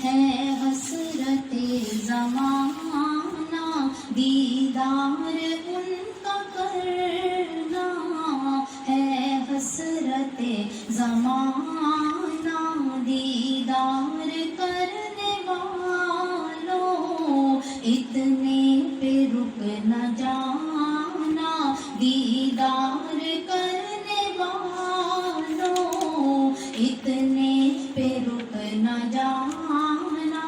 ہے حسرت زمانہ دیدار ان کا کرنا ہے حسرت زمانہ دیدار کرنے والوں اتنے پہ رک نہ جانا دیدار کرنے والوں اتنے پہ رک نہ جانا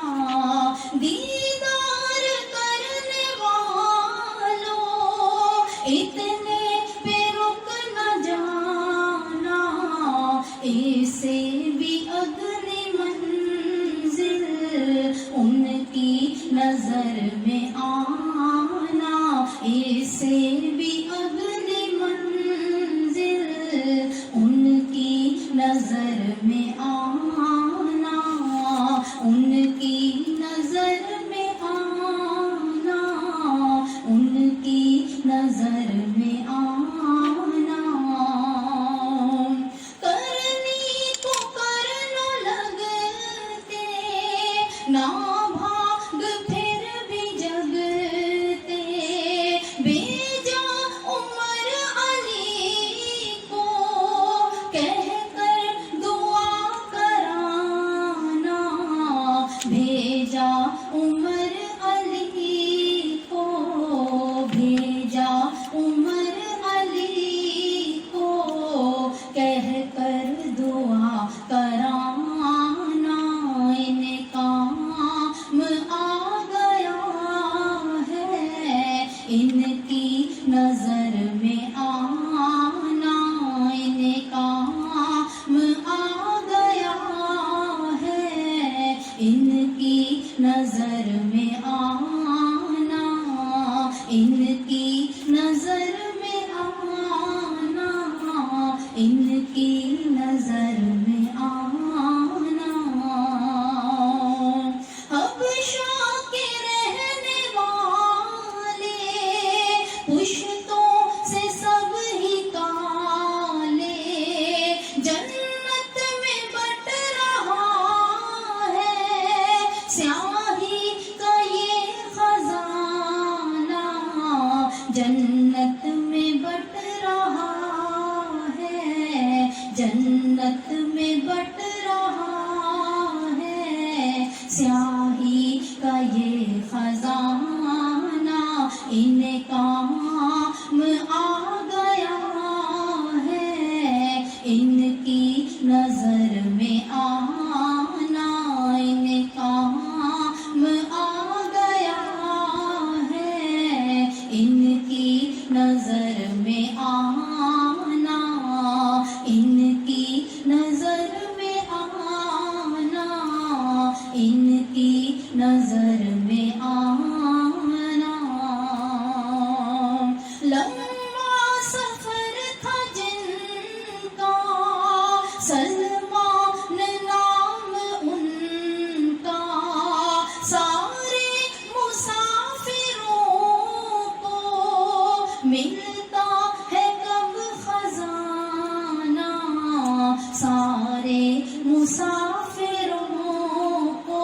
دیدار کرنے والوں اتنے پہ رک نہ جانا اسے بھی اگلی منزل ان کی نظر میں آنا اسے بھی اگلی منزل ان کی نظر میں آنا ان کی نظر میں آنا ان کی نظر میں آنا کرنی کو کرنا لگتے نہ بھاگ پھر بھی جگتے بھیجا عمر علی کو کہہ کر دعا کرانا بھیجا عمر علی کو بھیجا عمر علی کو کہہ کر دعا کرانا ان کام آ گیا ہے ان کی نظر میں آنا ان کام آ گیا ہے ان کی نظر میں آنا ان کی نظر میں آنا ان کی نظر میں آنا حبشہ کے رہنے والے پشتوں سے سب ہی کالے جنت میں بٹ رہا ہے سیاہی کا یہ خزانہ جنت میں بٹ رہا ہے جنت میں بٹ رہا ہے سیاہی کا یہ خزانہ ان کام آ گیا ہے ان کی نظر میں آنا ان کام آ گیا ہے ان کی نظر میں آنا ان کی نظر میں آنا ان کی نظر میں آنا لمبا سفر تھا جن کا سلمان نام ان کا سارے مسافروں کو ملتا ہے کب خزانہ سارے مسافروں کو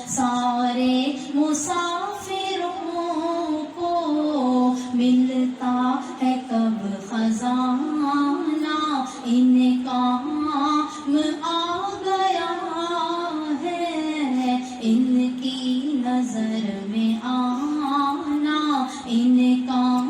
سارے مسافروں کو ملتا ہے کب خزانہ ان کام آ گیا ہے ان کی نظر میں آنا ان کام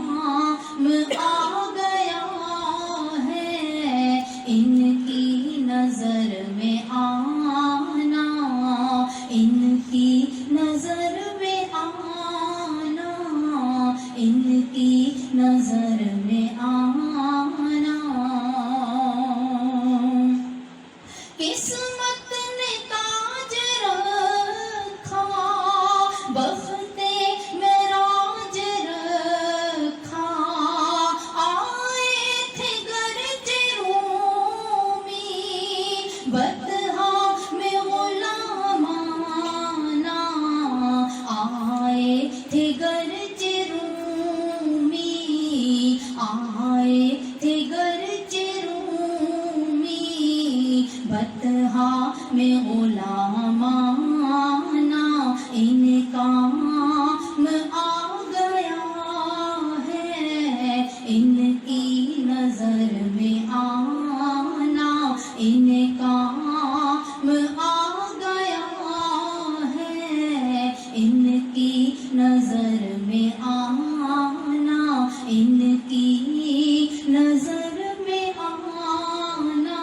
میں آنا، ان کی نظر میں آنا،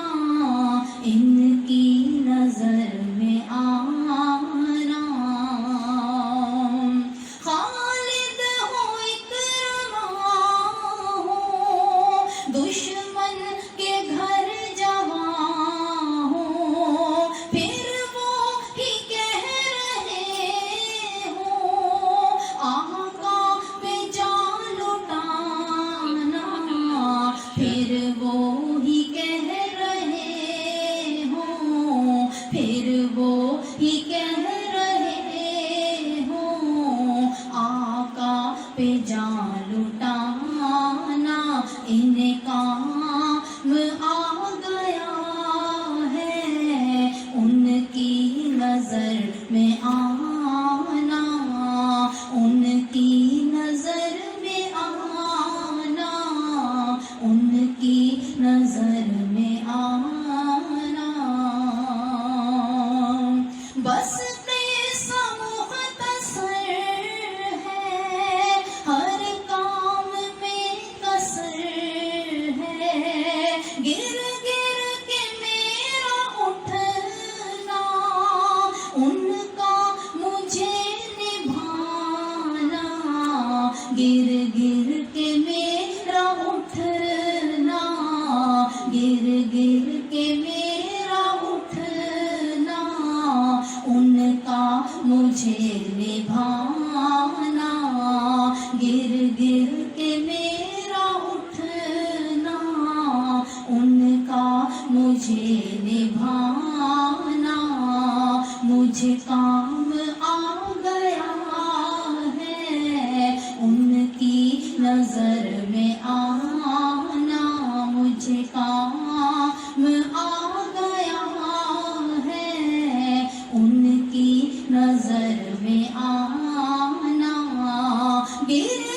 ان کی نظر میں آنا۔ خالد ہو اکرما ہو، دشمن کے گھر جوان ہو، پھر وہ ہی کہہ رہے ہو آقا پہ جان لٹانا، پھر وہ ہی کہہ رہے ہو، پھر وہ ہی کہہ رہے ہو آقا پہ جان لٹانا، ان کام آ گیا ہے ان کی نظر میں آنا، ان کی نظر میں آنا، ان کی نظر میں آنا۔ بس قصہ مختصر ہے، ہر کام میں قصر ہے، گر گر کے میرا اٹھنا، ان کا مجھے نبھانا، گر گر کے میرا اٹھنا، گر گر کے میرا اٹھنا، ان کا مجھے نبھانا، گر گر کے میرا اٹھنا، ان کا مجھے نبھانا۔ مجھے کام آ گیا ہے ان کی نظر میں آنا، مجھے کام آ گیا ہے ان کی نظر میں آنا، گر